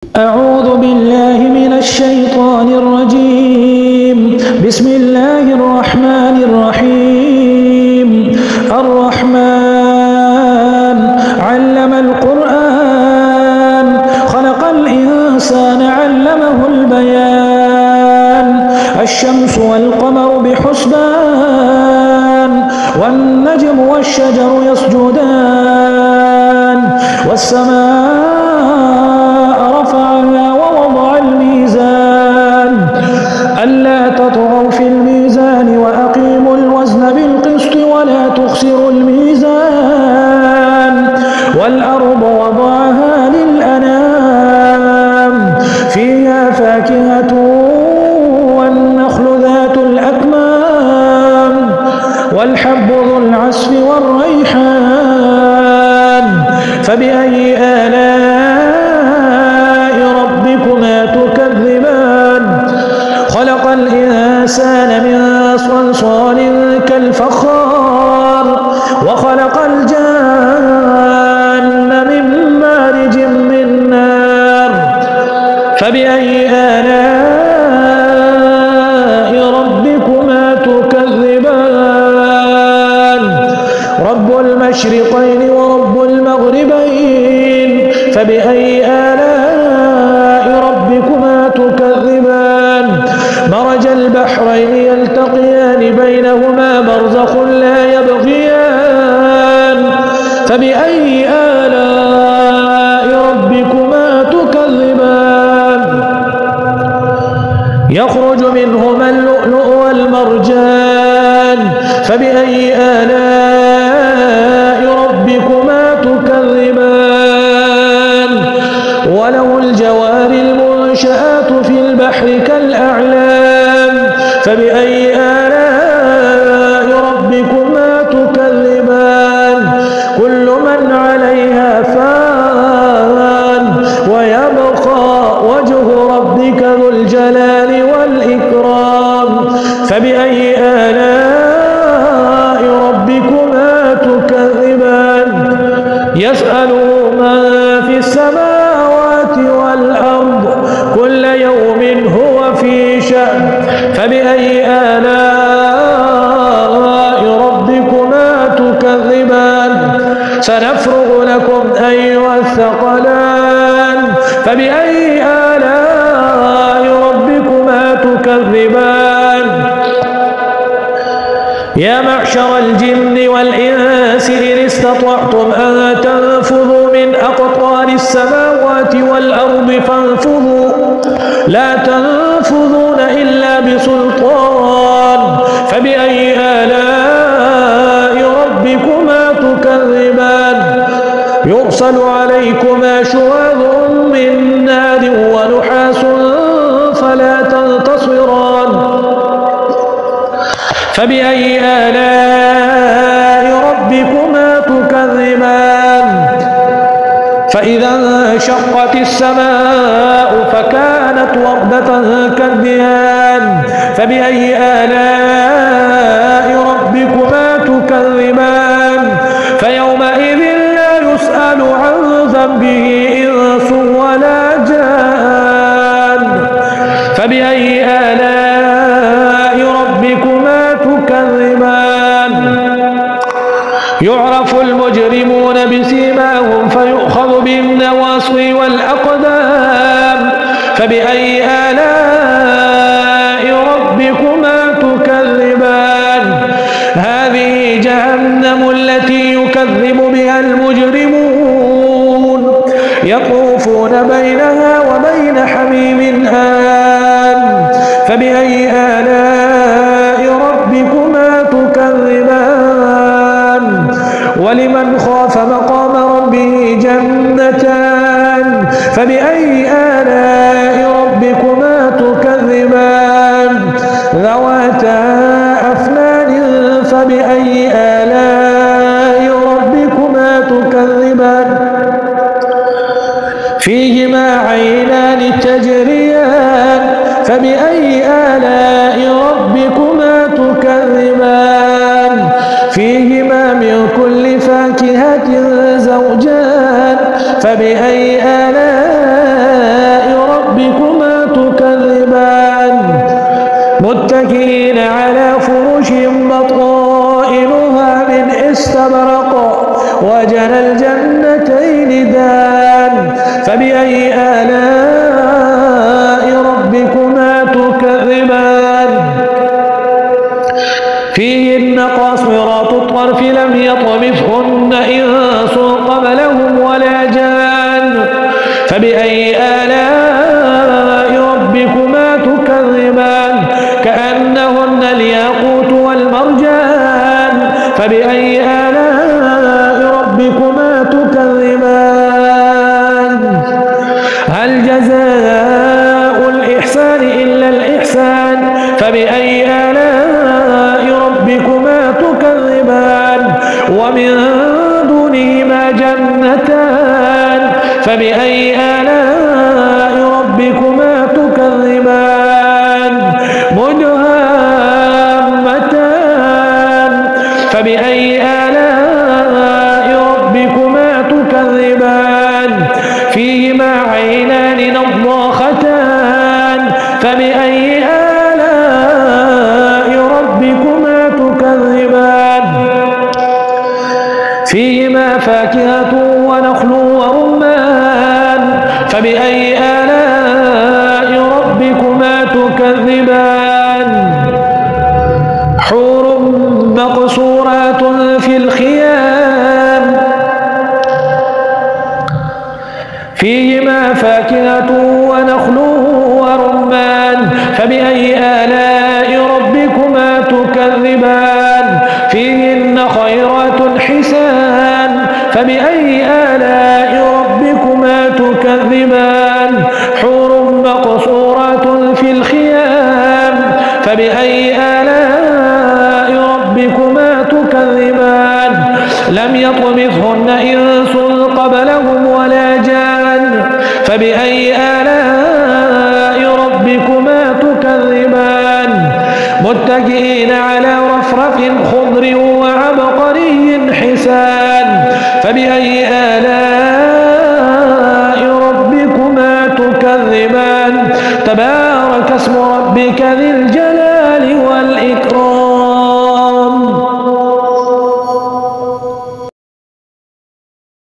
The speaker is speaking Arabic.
أعوذ بالله من الشيطان الرجيم. بسم الله الرحمن الرحيم. الرحمن علم القرآن خلق الإنسان علمه البيان. الشمس والقمر بحسبان والنجم والشجر يسجدان والسماء رفعها ووضع الميزان ألا تطغوا في الميزان وأقيموا الوزن بالقسط ولا تخسروا الميزان والأرض وضعها للأنام فيها فاكهة والنخل ذات الأكمام والحب ذو العصف والريحان فبأي آلاء ربكما تكذبان. خلق الإنسان من صلصال كالفخار وخلق الجان من مارج من نار فبأي آلاء ربكما تكذبان. رب المشرقين ورب المغربين فبأي آلاء ربكما تكذبان. مرج البحرين يلتقيان بينهما برزخ لا يبغيان فبأي آلاء ربكما تكذبان. يخرج منهما اللؤلؤ والمرجان فبأي آلاء ربكما تكذبان. وله الجوار المنشآت في البحر كالأعلام فبأي آلاء ربكما تكذبان. كل من عليها فان ويبقى وجه ربك ذو الجلال والإكرام فبأي آلاء ربكما تكذبان. يسأله من في السماوات والأرض كل يوم هو في شأن فبأي آلاء ربكما تكذبان. سنفرغ لكم أيها الثقلان فبأي آلاء ربكما تكذبان. يا معشر الجن والإنس إن استطعتم أن تنفذوا من أقطار السماوات والأرض فانفذوا لا تنفذون إلا بسلطان فبأي آلاء ربكما تكذبان. يرسل عليكما شواظ من نار ونحاس فلا تنتصران فبأي آلاء ربكما تكذبان. فإذا انشقت السماء فكانت وردة كالدهان فبأي آلاء ربكما تكذبان. فيومئذ لا يسأل عن ذنبه إنس ولا جان فبأي آلاء ربكما تكذبان. يعرف المجرمون بسيماهم فيؤخذ بالنواصي والأقدام فبأي آلاء ربكما تكذبان. هذه جهنم التي يكذب بها المجرمون يطوفون بينها وبين حميم آن فبأي آلاء ربكما تكذبان. ولمن خاف مقام ربه جنتان فبأي آلاء ربكما تكذبان. ذواتا أفنان فبأي آلاء ربكما تكذبان. فيهما عينان تجريان فبأي آلاء ربكما تكذبان. فيهما من كل فاكهة زوجان فبأي آلاء متكئين على فرش بطائنها من استبرق وجنى الجنتين دان فبأي آلاء ربكما تكذبان فيهن قاصرات الطرف لم يطمثهن إنس قبلهم ولا جان فبأي آلاء ربكما تكذبان كأنهن الياقوت والمرجان فبأي آلاء ربكما تكذبان هل جزاء الإحسان إلا الإحسان فبأي آلاء ربكما تكذبان ومن دونهما جنتان فبأي آلاء ربكما تكذبان مدهامتان فبأي آلاء ربكما تكذبان فيهما عينان نضاختان فبأي آلاء ربكما تكذبان فيهما فاكهة ونخل ورمان فبأي آلاء ربكما تكذبان حور مقصورات في الخيام فيهما فاكهة ونخل ورمان فبأي آلاء ربكما تكذبان فيهن خيرات حسان فبأي آلاء ربكما تكذبان حور مقصورات في الخيام فبأي آلاء ربكما تكذبان لم يطمثهن إنس قبلهم ولا جان فبأي آلاء ربكما تكذبان متكئين على رفرف خضر وعبقري حسان فبأي آلاء ربكما تكذبان تبارك اسم ربك ذي الجلال والإكرام